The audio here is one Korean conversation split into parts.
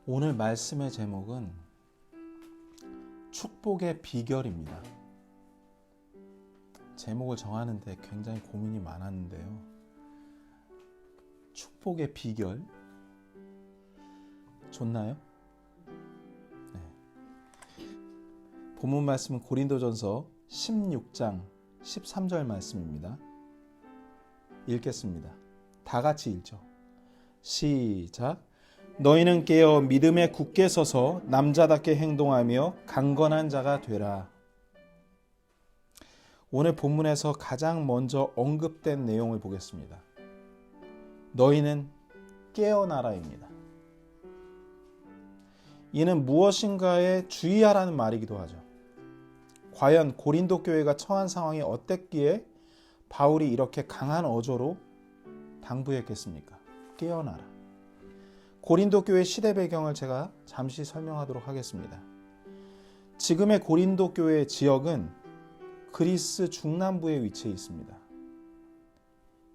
오늘 말씀의 제목은 축복의 비결입니다. 제목을 정하는데 굉장히 고민이 많았는데요. 축복의 비결 좋나요? 네. 본문 말씀은 고린도전서 16장 13절 말씀입니다. 읽겠습니다. 다 같이 읽죠. 시작. 너희는 깨어 믿음에 굳게 서서 남자답게 행동하며 강건한 자가 되라. 오늘 본문에서 가장 먼저 언급된 내용을 보겠습니다. 너희는 깨어나라입니다. 이는 무엇인가에 주의하라는 말이기도 하죠. 과연 고린도 교회가 처한 상황이 어땠기에 바울이 이렇게 강한 어조로 당부했겠습니까? 깨어나라. 고린도 교회 시대 배경을 제가 잠시 설명하도록 하겠습니다. 지금의 고린도 교회 지역은 그리스 중남부에 위치해 있습니다.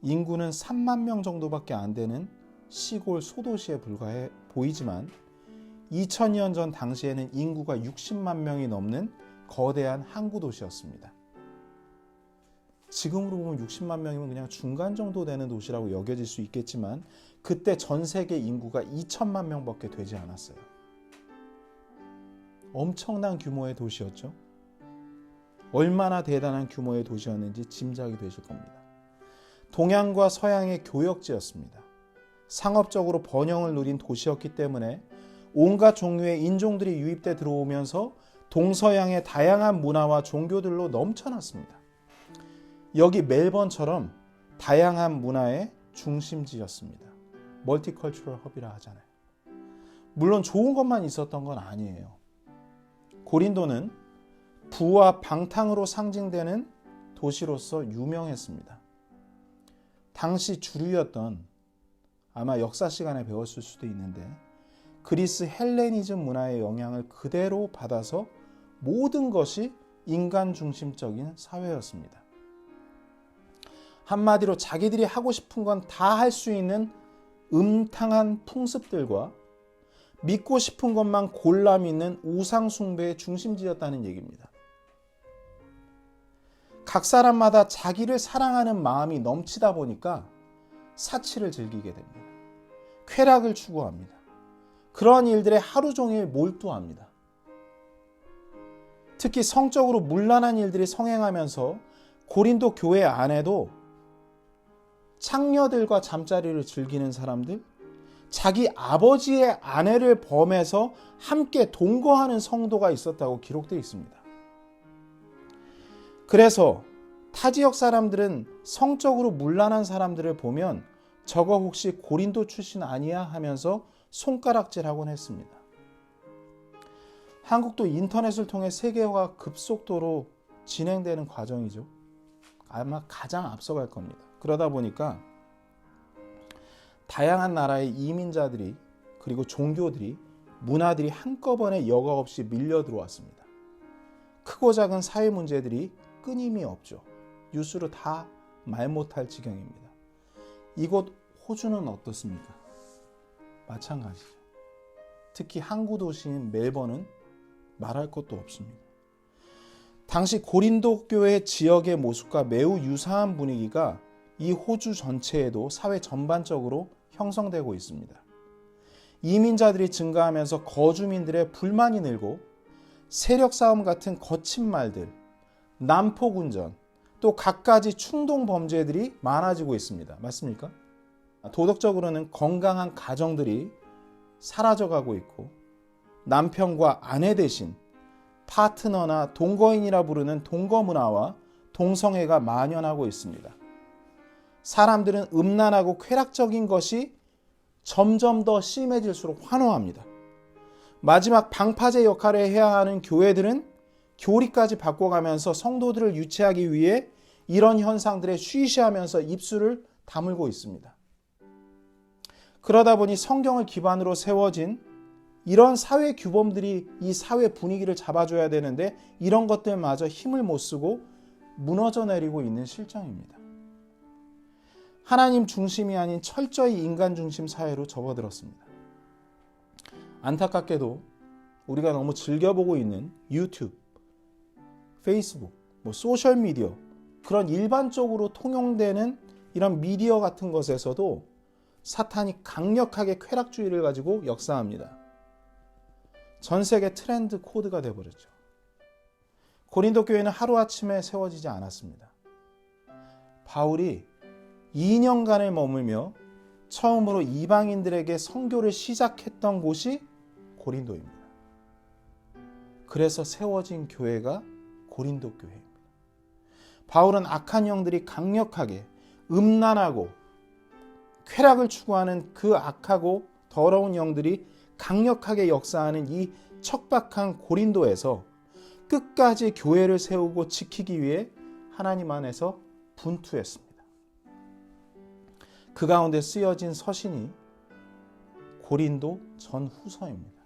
인구는 3만 명 정도밖에 안 되는 시골 소도시에 불과해 보이지만 2000년 전 당시에는 인구가 60만 명이 넘는 거대한 항구 도시였습니다. 지금으로 보면 60만 명이면 그냥 중간 정도 되는 도시라고 여겨질 수 있겠지만 그때 전 세계 인구가 2천만 명밖에 되지 않았어요. 엄청난 규모의 도시였죠. 얼마나 대단한 규모의 도시였는지 짐작이 되실 겁니다. 동양과 서양의 교역지였습니다. 상업적으로 번영을 누린 도시였기 때문에 온갖 종류의 인종들이 유입돼 들어오면서 동서양의 다양한 문화와 종교들로 넘쳐났습니다. 여기 멜번처럼 다양한 문화의 중심지였습니다. 멀티컬처럴 허브라 하잖아요. 물론 좋은 것만 있었던 건 아니에요. 고린도는 부와 방탕으로 상징되는 도시로서 유명했습니다. 당시 주류였던, 아마 역사 시간에 배웠을 수도 있는데, 그리스 헬레니즘 문화의 영향을 그대로 받아서 모든 것이 인간 중심적인 사회였습니다. 한마디로 자기들이 하고 싶은 건 다 할 수 있는 음탕한 풍습들과 믿고 싶은 것만 골라 믿는 우상 숭배의 중심지였다는 얘기입니다. 각 사람마다 자기를 사랑하는 마음이 넘치다 보니까 사치를 즐기게 됩니다. 쾌락을 추구합니다. 그러한 일들에 하루 종일 몰두합니다. 특히 성적으로 문란한 일들이 성행하면서 고린도 교회 안에도 창녀들과 잠자리를 즐기는 사람들, 자기 아버지의 아내를 범해서 함께 동거하는 성도가 있었다고 기록되어 있습니다. 그래서 타 지역 사람들은 성적으로 문란한 사람들을 보면 저거 혹시 고린도 출신 아니야 하면서 손가락질하곤 했습니다. 한국도 인터넷을 통해 세계화가 급속도로 진행되는 과정이죠. 아마 가장 앞서갈 겁니다. 그러다 보니까 다양한 나라의 이민자들이 그리고 종교들이 문화들이 한꺼번에 여과 없이 밀려 들어왔습니다. 크고 작은 사회 문제들이 끊임이 없죠. 뉴스로 다 말 못할 지경입니다. 이곳 호주는 어떻습니까? 마찬가지죠. 특히 항구 도시인 멜번은 말할 것도 없습니다. 당시 고린도 교회 지역의 모습과 매우 유사한 분위기가 이 호주 전체에도 사회 전반적으로 형성되고 있습니다. 이민자들이 증가하면서 거주민들의 불만이 늘고 세력 싸움 같은 거친 말들, 난폭운전, 또 갖가지 충동 범죄들이 많아지고 있습니다. 맞습니까? 도덕적으로는 건강한 가정들이 사라져가고 있고 남편과 아내 대신 파트너나 동거인이라 부르는 동거 문화와 동성애가 만연하고 있습니다. 사람들은 음란하고 쾌락적인 것이 점점 더 심해질수록 환호합니다. 마지막 방파제 역할을 해야 하는 교회들은 교리까지 바꿔가면서 성도들을 유치하기 위해 이런 현상들에 쉬쉬하면서 입술을 다물고 있습니다. 그러다 보니 성경을 기반으로 세워진 이런 사회 규범들이 이 사회 분위기를 잡아줘야 되는데 이런 것들마저 힘을 못 쓰고 무너져 내리고 있는 실정입니다. 하나님 중심이 아닌 철저히 인간 중심 사회로 접어들었습니다. 안타깝게도 우리가 너무 즐겨보고 있는 유튜브, 페이스북, 소셜미디어, 그런 일반적으로 통용되는 이런 미디어 같은 것에서도 사탄이 강력하게 쾌락주의를 가지고 역사합니다. 전 세계 트렌드 코드가 되어버렸죠. 고린도 교회는 하루아침에 세워지지 않았습니다. 바울이 2년간을 머물며 처음으로 이방인들에게 선교를 시작했던 곳이 고린도입니다. 그래서 세워진 교회가 고린도 교회입니다. 바울은 악한 영들이 강력하게 음란하고 쾌락을 추구하는 그 악하고 더러운 영들이 강력하게 역사하는 이 척박한 고린도에서 끝까지 교회를 세우고 지키기 위해 하나님 안에서 분투했습니다. 그 가운데 쓰여진 서신이 고린도 전후서입니다.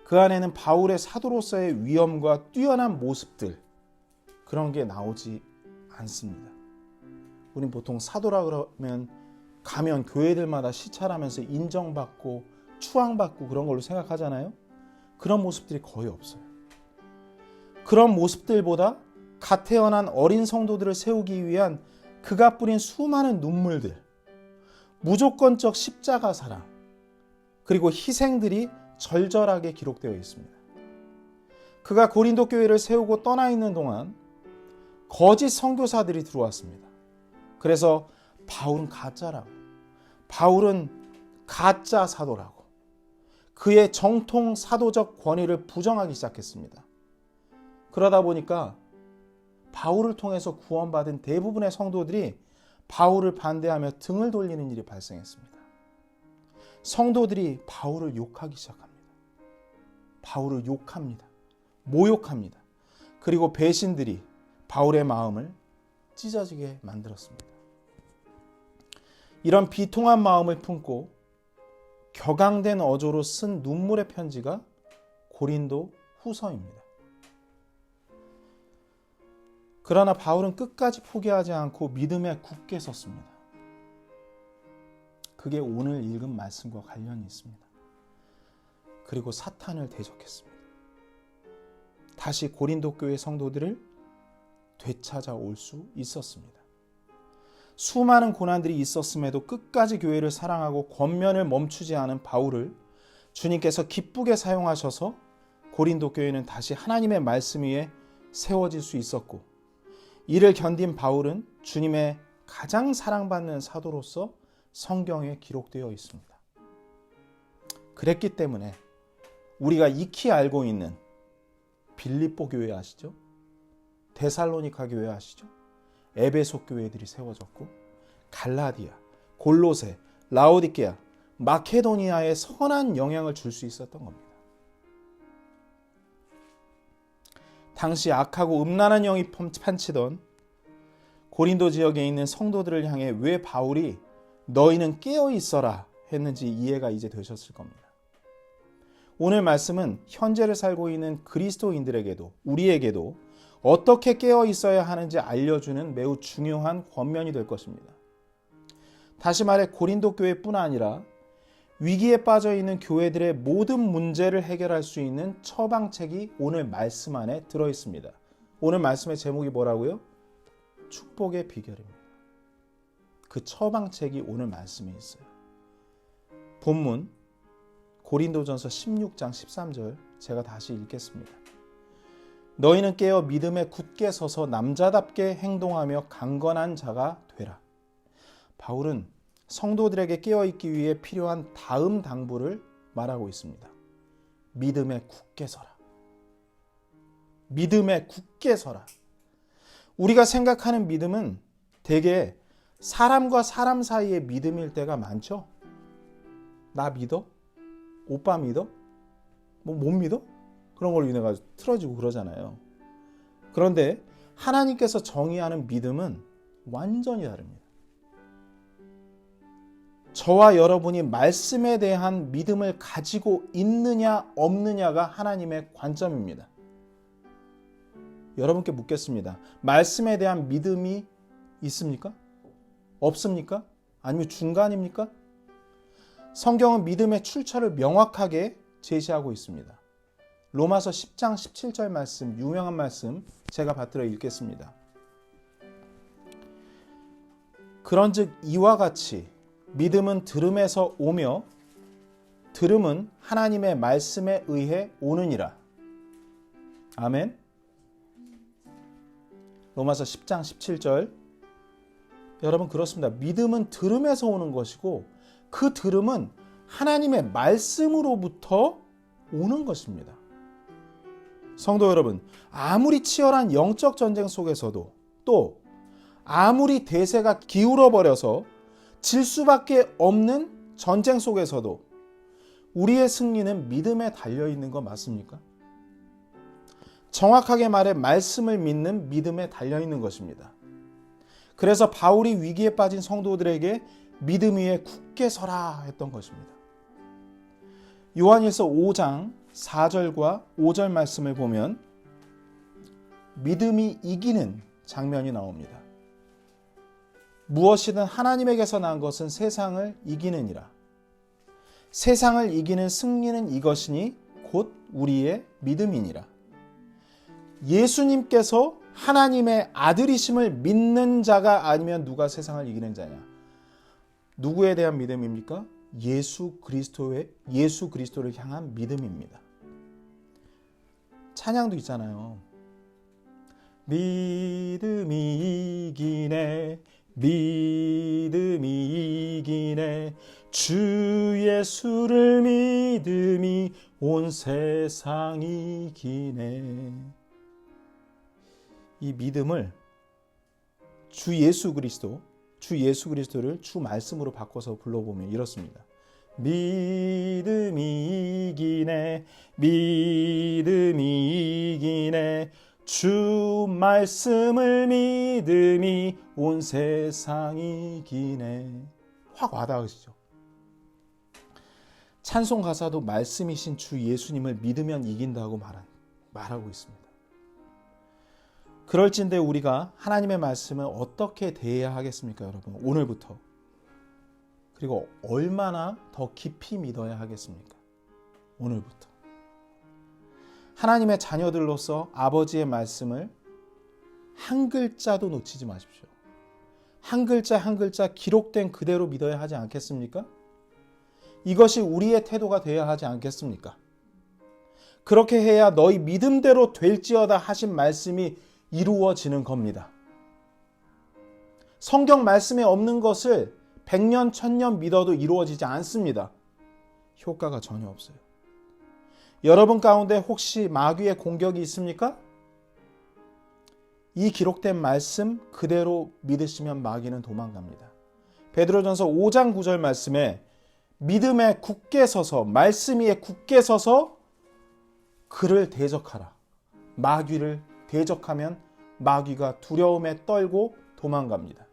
그 안에는 바울의 사도로서의 위엄과 뛰어난 모습들, 그런 게 나오지 않습니다. 우린 보통 사도라 그러면 가면 교회들마다 시찰하면서 인정받고 추앙받고 그런 걸로 생각하잖아요. 그런 모습들이 거의 없어요. 그런 모습들보다 갓 태어난 어린 성도들을 세우기 위한 그가 뿌린 수많은 눈물들, 무조건적 십자가 사랑, 그리고 희생들이 절절하게 기록되어 있습니다. 그가 고린도 교회를 세우고 떠나 있는 동안 거짓 선교사들이 들어왔습니다. 그래서 바울은 가짜라고, 바울은 가짜 사도라고, 그의 정통 사도적 권위를 부정하기 시작했습니다. 그러다 보니까 바울을 통해서 구원받은 대부분의 성도들이 바울을 반대하며 등을 돌리는 일이 발생했습니다. 성도들이 바울을 욕하기 시작합니다. 바울을 욕합니다. 모욕합니다. 그리고 배신들이 바울의 마음을 찢어지게 만들었습니다. 이런 비통한 마음을 품고 격앙된 어조로 쓴 눈물의 편지가 고린도 후서입니다. 그러나 바울은 끝까지 포기하지 않고 믿음에 굳게 섰습니다. 그게 오늘 읽은 말씀과 관련이 있습니다. 그리고 사탄을 대적했습니다. 다시 고린도 교회 성도들을 되찾아올 수 있었습니다. 수많은 고난들이 있었음에도 끝까지 교회를 사랑하고 권면을 멈추지 않은 바울을 주님께서 기쁘게 사용하셔서 고린도 교회는 다시 하나님의 말씀 위에 세워질 수 있었고, 이를 견딘 바울은 주님의 가장 사랑받는 사도로서 성경에 기록되어 있습니다. 그랬기 때문에 우리가 익히 알고 있는 빌립보 교회 아시죠? 데살로니가 교회 아시죠? 에베소 교회들이 세워졌고, 갈라디아, 골로새, 라오디게아, 마케도니아에 선한 영향을 줄 수 있었던 겁니다. 당시 악하고 음란한 영이 판치던 고린도 지역에 있는 성도들을 향해 왜 바울이 너희는 깨어 있어라 했는지 이해가 이제 되셨을 겁니다. 오늘 말씀은 현재를 살고 있는 그리스도인들에게도, 우리에게도 어떻게 깨어 있어야 하는지 알려주는 매우 중요한 권면이 될 것입니다. 다시 말해 고린도 교회뿐 아니라 위기에 빠져 있는 교회들의 모든 문제를 해결할 수 있는 처방책이 오늘 말씀 안에 들어 있습니다. 오늘 말씀의 제목이 뭐라고요? 축복의 비결입니다. 그 처방책이 오늘 말씀에 있어요. 본문 고린도전서 16장 13절 제가 다시 읽겠습니다. 너희는 깨어 믿음에 굳게 서서 남자답게 행동하며 강건한 자가 되라. 바울은 성도들에게 깨어있기 위해 필요한 다음 당부를 말하고 있습니다. 믿음에 굳게 서라. 믿음에 굳게 서라. 우리가 생각하는 믿음은 대개 사람과 사람 사이의 믿음일 때가 많죠. 나 믿어? 오빠 믿어? 못 믿어? 그런 걸로 인해 가지고 틀어지고 그러잖아요. 그런데 하나님께서 정의하는 믿음은 완전히 다릅니다. 저와 여러분이 말씀에 대한 믿음을 가지고 있느냐 없느냐가 하나님의 관점입니다. 여러분께 묻겠습니다. 말씀에 대한 믿음이 있습니까? 없습니까? 아니면 중간입니까? 성경은 믿음의 출처를 명확하게 제시하고 있습니다. 로마서 10장 17절 말씀, 유명한 말씀 제가 받들어 읽겠습니다. 그런즉 이와 같이 믿음은 들음에서 오며 들음은 하나님의 말씀에 의해 오느니라. 아멘. 로마서 10장 17절. 여러분, 그렇습니다. 믿음은 들음에서 오는 것이고 그 들음은 하나님의 말씀으로부터 오는 것입니다. 성도 여러분, 아무리 치열한 영적 전쟁 속에서도 또 아무리 대세가 기울어 버려서 질 수밖에 없는 전쟁 속에서도 우리의 승리는 믿음에 달려 있는 거 맞습니까? 정확하게 말해 말씀을 믿는 믿음에 달려 있는 것입니다. 그래서 바울이 위기에 빠진 성도들에게 믿음 위에 굳게 서라 했던 것입니다. 요한일서 5장 4절과 5절 말씀을 보면 믿음이 이기는 장면이 나옵니다. 무엇이든 하나님에게서 난 것은 세상을 이기느니라. 세상을 이기는 승리는 이것이니 곧 우리의 믿음이니라. 예수님께서 하나님의 아들이심을 믿는 자가 아니면 누가 세상을 이기는 자냐? 누구에 대한 믿음입니까? 예수 그리스도를 향한 믿음입니다. 찬양도 있잖아요. 믿음이 이기네, 믿음이 이기네, 주 예수를 믿음이 온 세상이 이기네. 이 믿음을 주 예수 그리스도를 주 말씀으로 바꿔서 불러보면 이렇습니다. 믿음이 이기네, 믿음이 이기네, 주 말씀을 믿음이 온 세상이 이기네. 확 와닿으시죠? 찬송 가사도 말씀이신 주 예수님을 믿으면 이긴다고 말하고 있습니다. 그럴진데 우리가 하나님의 말씀을 어떻게 대해야 하겠습니까, 여러분? 오늘부터. 그리고 얼마나 더 깊이 믿어야 하겠습니까? 오늘부터. 하나님의 자녀들로서 아버지의 말씀을 한 글자도 놓치지 마십시오. 한 글자 한 글자 기록된 그대로 믿어야 하지 않겠습니까? 이것이 우리의 태도가 되어야 하지 않겠습니까? 그렇게 해야 너희 믿음대로 될지어다 하신 말씀이 이루어지는 겁니다. 성경 말씀에 없는 것을 100년, 1000년 믿어도 이루어지지 않습니다. 효과가 전혀 없어요. 여러분 가운데 혹시 마귀의 공격이 있습니까? 이 기록된 말씀 그대로 믿으시면 마귀는 도망갑니다. 베드로전서 5장 9절 말씀에 믿음에 굳게 서서, 말씀 위에 굳게 서서 그를 대적하라. 마귀를 대적하면 마귀가 두려움에 떨고 도망갑니다.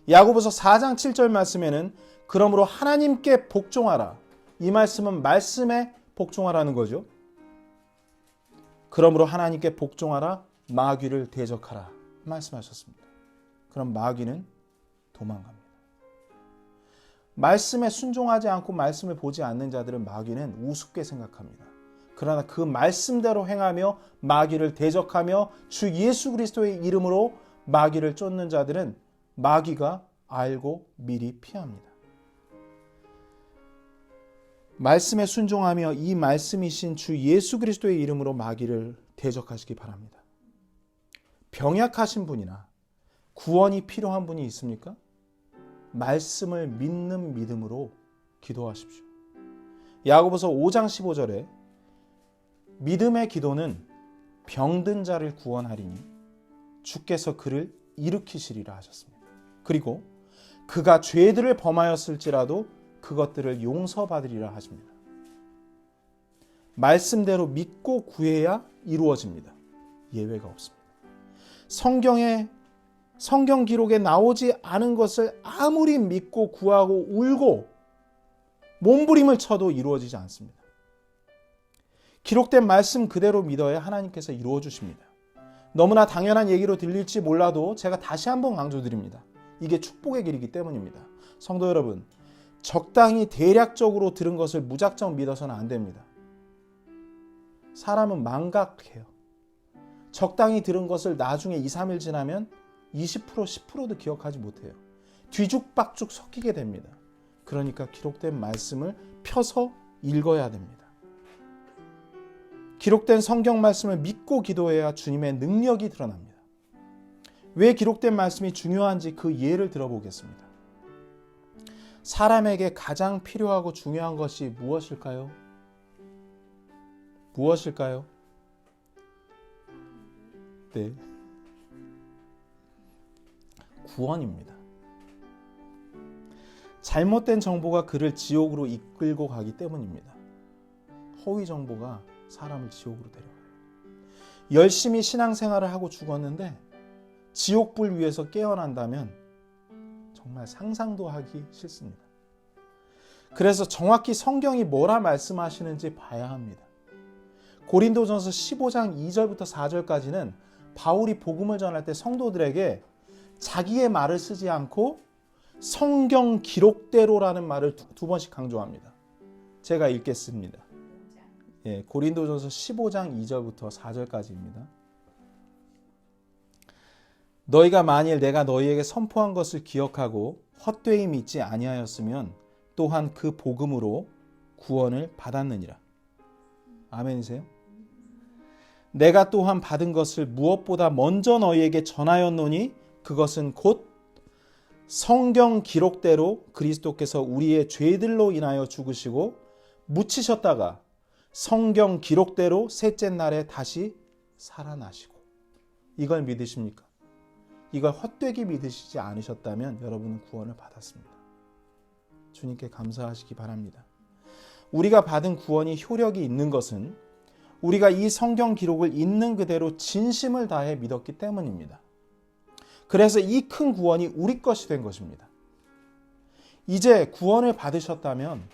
야고보서 4장 7절 말씀에는 그러므로 하나님께 복종하라. 이 말씀은 말씀에 복종하라는 거죠. 그러므로 하나님께 복종하라, 마귀를 대적하라 말씀하셨습니다. 그럼 마귀는 도망갑니다. 말씀에 순종하지 않고 말씀을 보지 않는 자들은 마귀는 우습게 생각합니다. 그러나 그 말씀대로 행하며 마귀를 대적하며 주 예수 그리스도의 이름으로 마귀를 쫓는 자들은 마귀가 알고 미리 피합니다. 말씀에 순종하며 이 말씀이신 주 예수 그리스도의 이름으로 마귀를 대적하시기 바랍니다. 병약하신 분이나 구원이 필요한 분이 있습니까? 말씀을 믿는 믿음으로 기도하십시오. 야고보서 5장 15절에 믿음의 기도는 병든 자를 구원하리니 주께서 그를 일으키시리라 하셨습니다. 그리고 그가 죄들을 범하였을지라도 그것들을 용서받으리라 하십니다. 말씀대로 믿고 구해야 이루어집니다. 예외가 없습니다. 성경 기록에 나오지 않은 것을 아무리 믿고 구하고 울고 몸부림을 쳐도 이루어지지 않습니다. 기록된 말씀 그대로 믿어야 하나님께서 이루어 주십니다. 너무나 당연한 얘기로 들릴지 몰라도 제가 다시 한번 강조드립니다. 이게 축복의 길이기 때문입니다. 성도 여러분, 적당히 대략적으로 들은 것을 무작정 믿어서는 안 됩니다. 사람은 망각해요. 적당히 들은 것을 나중에 2, 3일 지나면 20%, 10%도 기억하지 못해요. 뒤죽박죽 섞이게 됩니다. 그러니까 기록된 말씀을 펴서 읽어야 됩니다. 기록된 성경 말씀을 믿고 기도해야 주님의 능력이 드러납니다. 왜 기록된 말씀이 중요한지 그 예를 들어보겠습니다. 사람에게 가장 필요하고 중요한 것이 무엇일까요? 무엇일까요? 네. 구원입니다. 잘못된 정보가 그를 지옥으로 이끌고 가기 때문입니다. 허위 정보가 사람을 지옥으로 데려가요. 열심히 신앙생활을 하고 죽었는데 지옥불 위에서 깨어난다면 정말 상상도 하기 싫습니다. 그래서 정확히 성경이 뭐라 말씀하시는지 봐야 합니다. 고린도전서 15장 2절부터 4절까지는 바울이 복음을 전할 때 성도들에게 자기의 말을 쓰지 않고 성경 기록대로라는 말을 두 번씩 강조합니다. 제가 읽겠습니다. 예, 고린도전서 15장 2절부터 4절까지입니다. 너희가 만일 내가 너희에게 선포한 것을 기억하고 헛되이 믿지 아니하였으면 또한 그 복음으로 구원을 받았느니라. 아멘이세요? 내가 또한 받은 것을 무엇보다 먼저 너희에게 전하였노니 그것은 곧 성경 기록대로 그리스도께서 우리의 죄들로 인하여 죽으시고 묻히셨다가 성경 기록대로 셋째 날에 다시 살아나시고. 이걸 믿으십니까? 이걸 헛되게 믿으시지 않으셨다면 여러분은 구원을 받았습니다. 주님께 감사하시기 바랍니다. 우리가 받은 구원이 효력이 있는 것은 우리가 이 성경 기록을 있는 그대로 진심을 다해 믿었기 때문입니다. 그래서 이 큰 구원이 우리 것이 된 것입니다. 이제 구원을 받으셨다면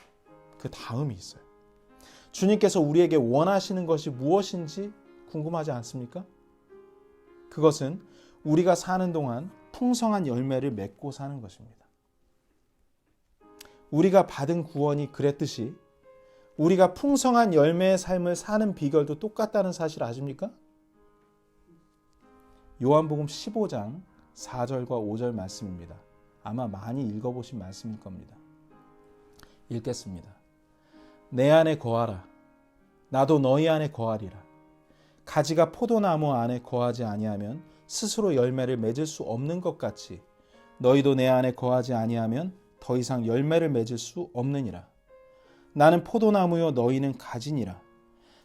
그 다음이 있어요. 주님께서 우리에게 원하시는 것이 무엇인지 궁금하지 않습니까? 그것은 우리가 사는 동안 풍성한 열매를 맺고 사는 것입니다. 우리가 받은 구원이 그랬듯이 우리가 풍성한 열매의 삶을 사는 비결도 똑같다는 사실 아십니까? 요한복음 15장 4절과 5절 말씀입니다. 아마 많이 읽어보신 말씀일 겁니다. 읽겠습니다. 내 안에 거하라. 나도 너희 안에 거하리라. 가지가 포도나무 안에 거하지 아니하면 스스로 열매를 맺을 수 없는 것 같이 너희도 내 안에 거하지 아니하면 더 이상 열매를 맺을 수 없느니라. 나는 포도나무요 너희는 가지니라.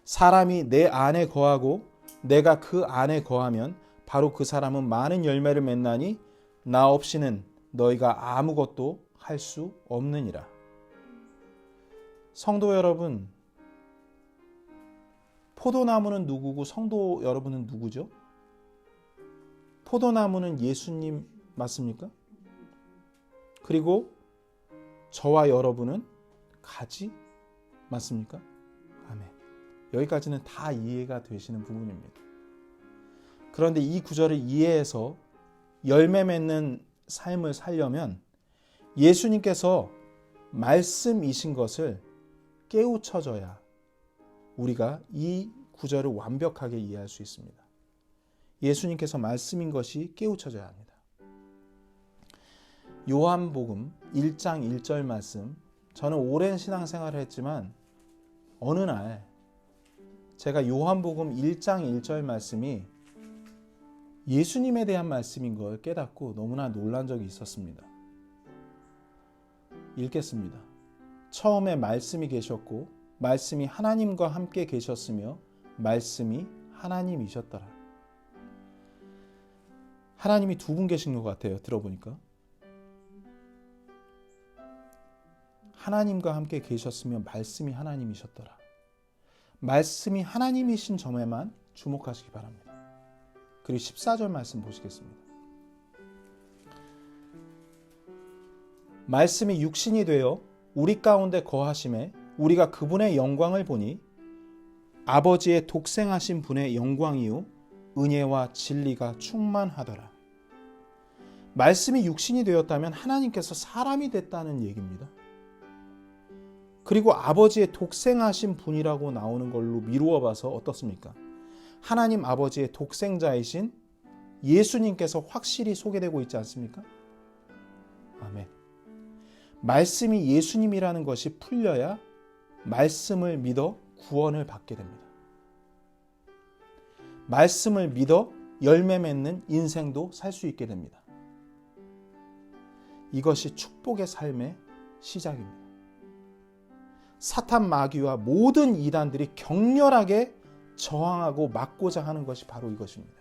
사람이 내 안에 거하고 내가 그 안에 거하면 바로 그 사람은 많은 열매를 맺나니 나 없이는 너희가 아무것도 할 수 없느니라. 성도 여러분, 포도나무는 누구고 성도 여러분은 누구죠? 포도나무는 예수님 맞습니까? 그리고 저와 여러분은 가지 맞습니까? 아멘. 여기까지는 다 이해가 되시는 부분입니다. 그런데 이 구절을 이해해서 열매 맺는 삶을 살려면 예수님께서 말씀이신 것을 깨우쳐져야 우리가 이 구절을 완벽하게 이해할 수 있습니다. 예수님께서 말씀인 것이 깨우쳐져야 합니다. 요한복음 1장 1절 말씀, 저는 오랜 신앙생활을 했지만 어느 날 제가 요한복음 1장 1절 말씀이 예수님에 대한 말씀인 걸 깨닫고 너무나 놀란 적이 있었습니다. 읽겠습니다. 처음에 말씀이 계셨고 말씀이 하나님과 함께 계셨으며 말씀이 하나님이셨더라. 하나님이 두 분 계신 것 같아요. 들어보니까. 하나님과 함께 계셨으며 말씀이 하나님이셨더라. 말씀이 하나님이신 점에만 주목하시기 바랍니다. 그리고 14절 말씀 보시겠습니다. 말씀이 육신이 되어 우리 가운데 거하심에 우리가 그분의 영광을 보니 아버지의 독생하신 분의 영광이요 은혜와 진리가 충만하더라. 말씀이 육신이 되었다면 하나님께서 사람이 됐다는 얘기입니다. 그리고 아버지의 독생하신 분이라고 나오는 걸로 미루어 봐서 어떻습니까? 하나님 아버지의 독생자이신 예수님께서 확실히 소개되고 있지 않습니까? 아멘. 말씀이 예수님이라는 것이 풀려야 말씀을 믿어 구원을 받게 됩니다. 말씀을 믿어 열매 맺는 인생도 살 수 있게 됩니다. 이것이 축복의 삶의 시작입니다. 사탄 마귀와 모든 이단들이 격렬하게 저항하고 막고자 하는 것이 바로 이것입니다.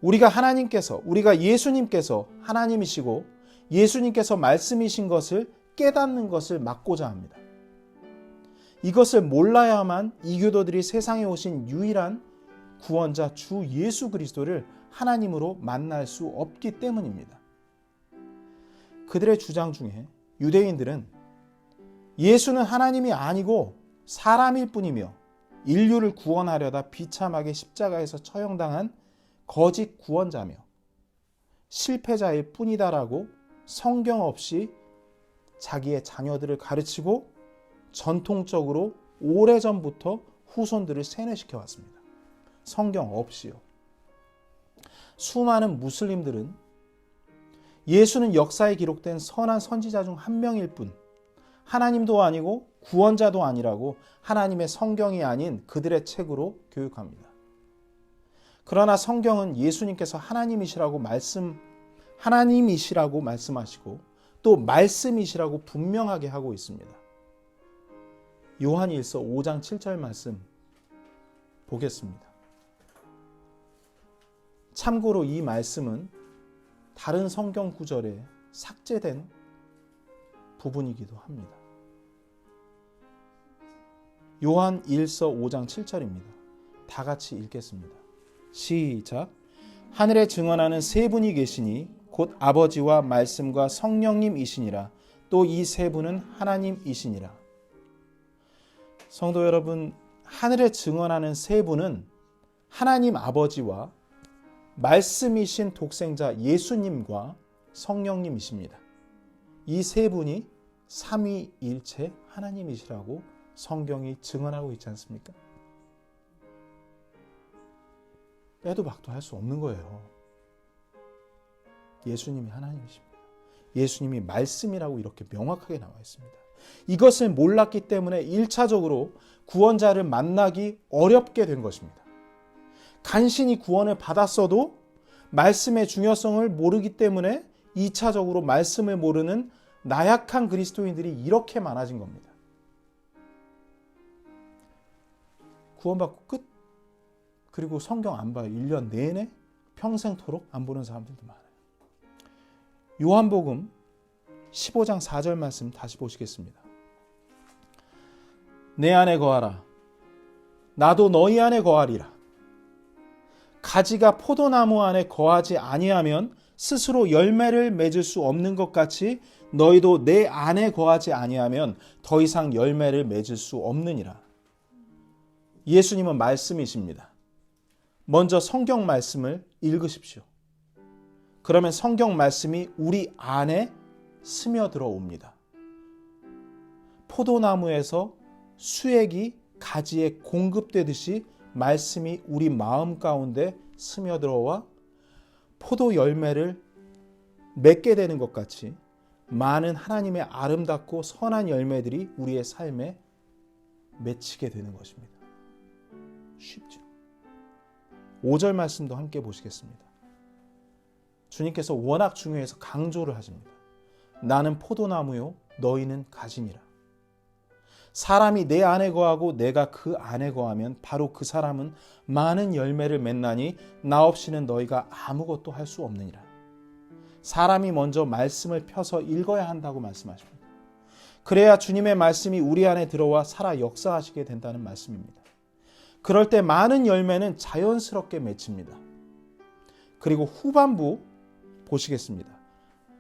우리가 예수님께서 하나님이시고 예수님께서 말씀이신 것을 깨닫는 것을 막고자 합니다. 이것을 몰라야만 이교도들이 세상에 오신 유일한 구원자 주 예수 그리스도를 하나님으로 만날 수 없기 때문입니다. 그들의 주장 중에 유대인들은 예수는 하나님이 아니고 사람일 뿐이며 인류를 구원하려다 비참하게 십자가에서 처형당한 거짓 구원자며 실패자일 뿐이다라고 성경 없이 자기의 자녀들을 가르치고 전통적으로 오래전부터 후손들을 세뇌시켜 왔습니다. 성경 없이요. 수많은 무슬림들은 예수는 역사에 기록된 선한 선지자 중 한 명일 뿐 하나님도 아니고 구원자도 아니라고 하나님의 성경이 아닌 그들의 책으로 교육합니다. 그러나 성경은 예수님께서 하나님이시라고 말씀하시고 또 말씀이시라고 분명하게 하고 있습니다. 요한일서 5장 7절 말씀 보겠습니다. 참고로 이 말씀은 다른 성경 구절에 삭제된 부분이기도 합니다. 요한일서 5장 7절입니다. 다 같이 읽겠습니다. 시작. 하늘에 증언하는 세 분이 계시니 곧 아버지와 말씀과 성령님이시니라. 또 이 세 분은 하나님이시니라. 성도 여러분, 하늘에 증언하는 세 분은 하나님 아버지와 말씀이신 독생자 예수님과 성령님이십니다. 이 세 분이 삼위일체 하나님이시라고 성경이 증언하고 있지 않습니까? 빼도 박도 할 수 없는 거예요. 예수님이 하나님이십니다. 예수님이 말씀이라고 이렇게 명확하게 나와 있습니다. 이것을 몰랐기 때문에 1차적으로 구원자를 만나기 어렵게 된 것입니다. 간신히 구원을 받았어도 말씀의 중요성을 모르기 때문에 2차적으로 말씀을 모르는 나약한 그리스도인들이 이렇게 많아진 겁니다. 구원받고 끝. 그리고 성경 안 봐요. 1년 내내 평생토록 안 보는 사람들도 많아요. 요한복음 15장 4절 말씀 다시 보시겠습니다. 내 안에 거하라. 나도 너희 안에 거하리라. 가지가 포도나무 안에 거하지 아니하면 스스로 열매를 맺을 수 없는 것 같이 너희도 내 안에 거하지 아니하면 더 이상 열매를 맺을 수 없느니라. 예수님은 말씀이십니다. 먼저 성경 말씀을 읽으십시오. 그러면 성경 말씀이 우리 안에 스며들어 옵니다. 포도나무에서 수액이 가지에 공급되듯이 말씀이 우리 마음 가운데 스며들어와 포도 열매를 맺게 되는 것 같이 많은 하나님의 아름답고 선한 열매들이 우리의 삶에 맺히게 되는 것입니다. 쉽죠? 5절 말씀도 함께 보시겠습니다. 주님께서 워낙 중요해서 강조를 하십니다. 나는 포도나무요 너희는 가지니라. 사람이 내 안에 거하고 내가 그 안에 거하면 바로 그 사람은 많은 열매를 맺나니 나 없이는 너희가 아무것도 할 수 없느니라. 사람이 먼저 말씀을 펴서 읽어야 한다고 말씀하십니다. 그래야 주님의 말씀이 우리 안에 들어와 살아 역사하시게 된다는 말씀입니다. 그럴 때 많은 열매는 자연스럽게 맺힙니다. 그리고 후반부 보시겠습니다.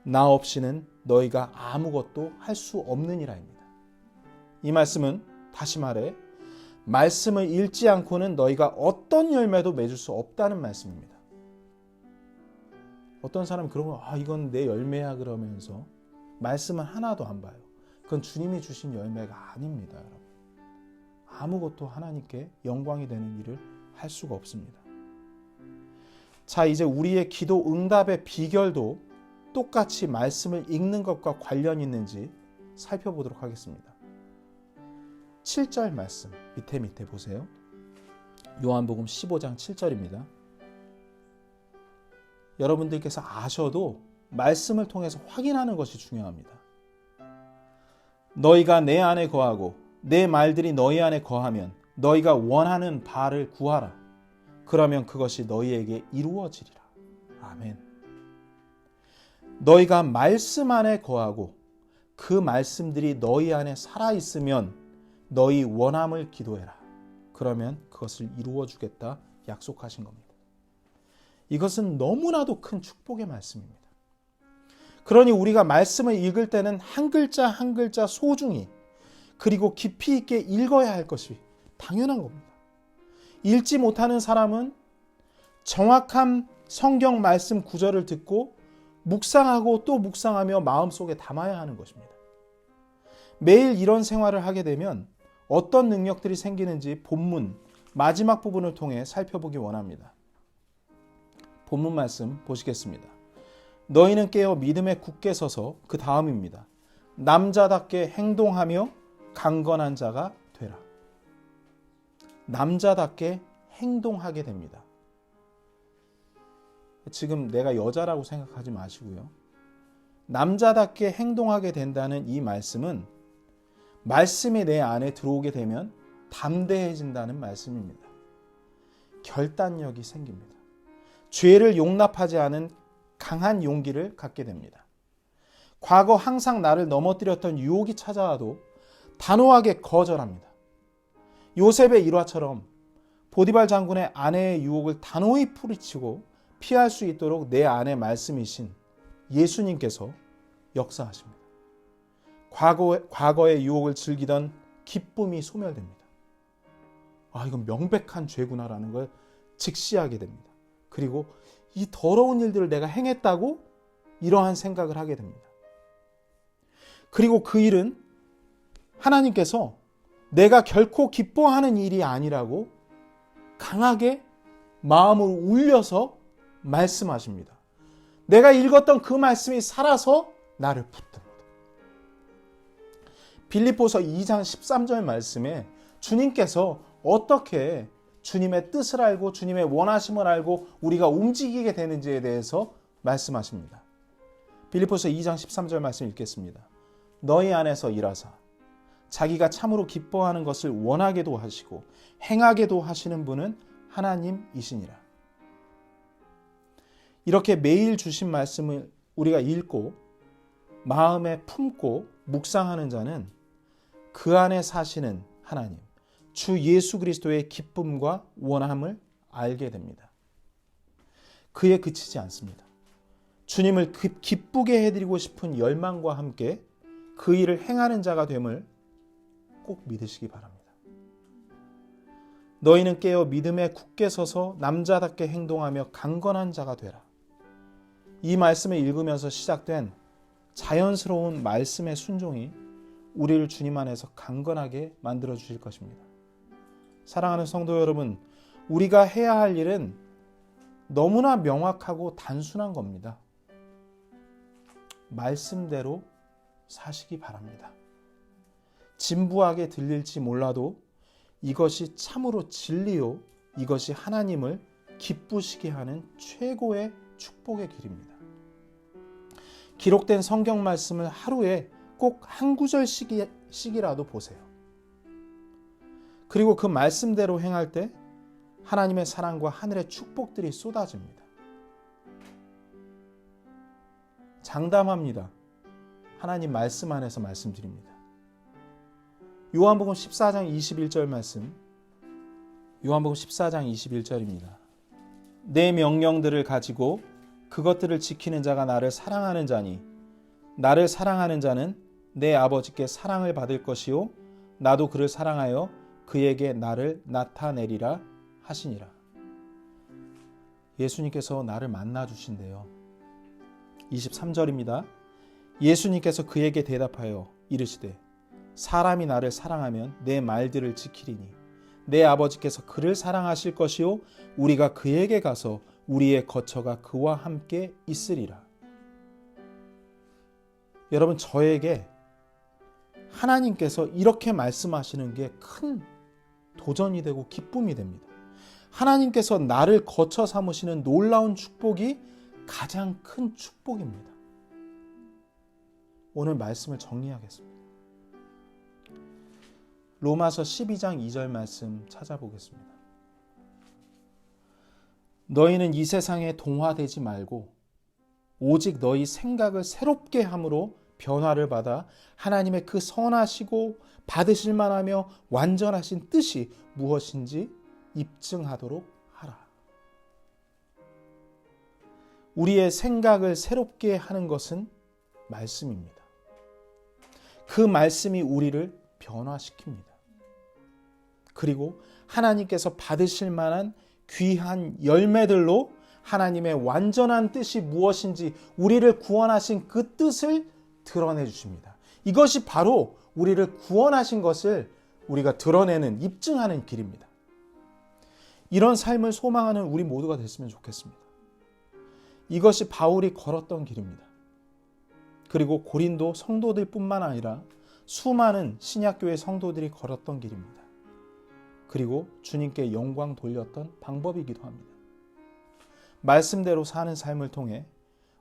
나 없이는 너희가 아무것도 할 수 없느니라입니다. 이 말씀은 다시 말해 말씀을 읽지 않고는 너희가 어떤 열매도 맺을 수 없다는 말씀입니다. 어떤 사람은 그런 거 이건 내 열매야 그러면서 말씀을 하나도 안 봐요. 그건 주님이 주신 열매가 아닙니다, 여러분. 아무것도 하나님께 영광이 되는 일을 할 수가 없습니다. 자, 이제 우리의 기도 응답의 비결도 똑같이 말씀을 읽는 것과 관련 있는지 살펴보도록 하겠습니다. 7절 말씀 밑에 보세요. 요한복음 15장 7절입니다. 여러분들께서 아셔도 말씀을 통해서 확인하는 것이 중요합니다. 너희가 내 안에 거하고 내 말들이 너희 안에 거하면 너희가 원하는 바를 구하라. 그러면 그것이 너희에게 이루어지리라. 아멘. 너희가 말씀 안에 거하고 그 말씀들이 너희 안에 살아있으면 너희 원함을 기도해라. 그러면 그것을 이루어주겠다 약속하신 겁니다. 이것은 너무나도 큰 축복의 말씀입니다. 그러니 우리가 말씀을 읽을 때는 한 글자 한 글자 소중히 그리고 깊이 있게 읽어야 할 것이 당연한 겁니다. 읽지 못하는 사람은 정확한 성경 말씀 구절을 듣고 묵상하고 또 묵상하며 마음속에 담아야 하는 것입니다. 매일 이런 생활을 하게 되면 어떤 능력들이 생기는지 본문 마지막 부분을 통해 살펴보기 원합니다. 본문 말씀 보시겠습니다. 너희는 깨어 믿음에 굳게 서서 그 다음입니다. 남자답게 행동하며 강건한 자가 되라. 남자답게 행동하게 됩니다. 지금 내가 여자라고 생각하지 마시고요. 남자답게 행동하게 된다는 이 말씀은 말씀이 내 안에 들어오게 되면 담대해진다는 말씀입니다. 결단력이 생깁니다. 죄를 용납하지 않은 강한 용기를 갖게 됩니다. 과거 항상 나를 넘어뜨렸던 유혹이 찾아와도 단호하게 거절합니다. 요셉의 일화처럼 보디발 장군의 아내의 유혹을 단호히 뿌리치고 피할 수 있도록 내 안에 말씀이신 예수님께서 역사하십니다. 과거의 유혹을 즐기던 기쁨이 소멸됩니다. 이건 명백한 죄구나라는 걸 직시하게 됩니다. 그리고 이 더러운 일들을 내가 행했다고 이러한 생각을 하게 됩니다. 그리고 그 일은 하나님께서 내가 결코 기뻐하는 일이 아니라고 강하게 마음을 울려서 말씀하십니다. 내가 읽었던 그 말씀이 살아서 나를 붙듭니다. 빌립보서 2장 13절 말씀에 주님께서 어떻게 주님의 뜻을 알고 주님의 원하심을 알고 우리가 움직이게 되는지에 대해서 말씀하십니다. 빌립보서 2장 13절 말씀 읽겠습니다. 너희 안에서 일하사 자기가 참으로 기뻐하는 것을 원하게도 하시고 행하게도 하시는 분은 하나님이시니라. 이렇게 매일 주신 말씀을 우리가 읽고 마음에 품고 묵상하는 자는 그 안에 사시는 하나님, 주 예수 그리스도의 기쁨과 원함을 알게 됩니다. 그에 그치지 않습니다. 주님을 기쁘게 해드리고 싶은 열망과 함께 그 일을 행하는 자가 됨을 꼭 믿으시기 바랍니다. 너희는 깨어 믿음에 굳게 서서 남자답게 행동하며 강건한 자가 되라. 이 말씀을 읽으면서 시작된 자연스러운 말씀의 순종이 우리를 주님 안에서 강건하게 만들어 주실 것입니다. 사랑하는 성도 여러분, 우리가 해야 할 일은 너무나 명확하고 단순한 겁니다. 말씀대로 사시기 바랍니다. 진부하게 들릴지 몰라도 이것이 참으로 진리요, 이것이 하나님을 기쁘시게 하는 최고의 축복의 길입니다. 기록된 성경 말씀을 하루에 꼭 한 구절씩이라도 보세요. 그리고 그 말씀대로 행할 때 하나님의 사랑과 하늘의 축복들이 쏟아집니다. 장담합니다. 하나님 말씀 안에서 말씀드립니다. 요한복음 14장 21절 말씀, 요한복음 14장 21절입니다. 내 명령들을 가지고 그것들을 지키는 자가 나를 사랑하는 자니 나를 사랑하는 자는 내 아버지께 사랑을 받을 것이요 나도 그를 사랑하여 그에게 나를 나타내리라 하시니라. 예수님께서 나를 만나 주신대요. 23절입니다. 예수님께서 그에게 대답하여 이르시되 사람이 나를 사랑하면 내 말들을 지키리니 내 아버지께서 그를 사랑하실 것이요 우리가 그에게 가서 우리의 거처가 그와 함께 있으리라. 여러분, 저에게 하나님께서 이렇게 말씀하시는 게 큰 도전이 되고 기쁨이 됩니다. 하나님께서 나를 거처 삼으시는 놀라운 축복이 가장 큰 축복입니다. 오늘 말씀을 정리하겠습니다. 로마서 12장 2절 말씀 찾아보겠습니다. 너희는 이 세상에 동화되지 말고 오직 너희 생각을 새롭게 함으로 변화를 받아 하나님의 그 선하시고 받으실 만하며 완전하신 뜻이 무엇인지 입증하도록 하라. 우리의 생각을 새롭게 하는 것은 말씀입니다. 그 말씀이 우리를 변화시킵니다. 그리고 하나님께서 받으실 만한 귀한 열매들로 하나님의 완전한 뜻이 무엇인지 우리를 구원하신 그 뜻을 드러내 주십니다. 이것이 바로 우리를 구원하신 것을 우리가 드러내는, 입증하는 길입니다. 이런 삶을 소망하는 우리 모두가 됐으면 좋겠습니다. 이것이 바울이 걸었던 길입니다. 그리고 고린도 성도들뿐만 아니라 수많은 신약교회 성도들이 걸었던 길입니다. 그리고 주님께 영광 돌렸던 방법이기도 합니다. 말씀대로 사는 삶을 통해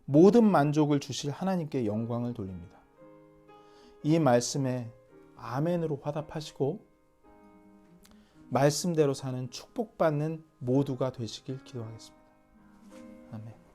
모든 만족을 주실 하나님께 영광을 돌립니다. 이 말씀에 아멘으로 화답하시고 말씀대로 사는 축복받는 모두가 되시길 기도하겠습니다. 아멘.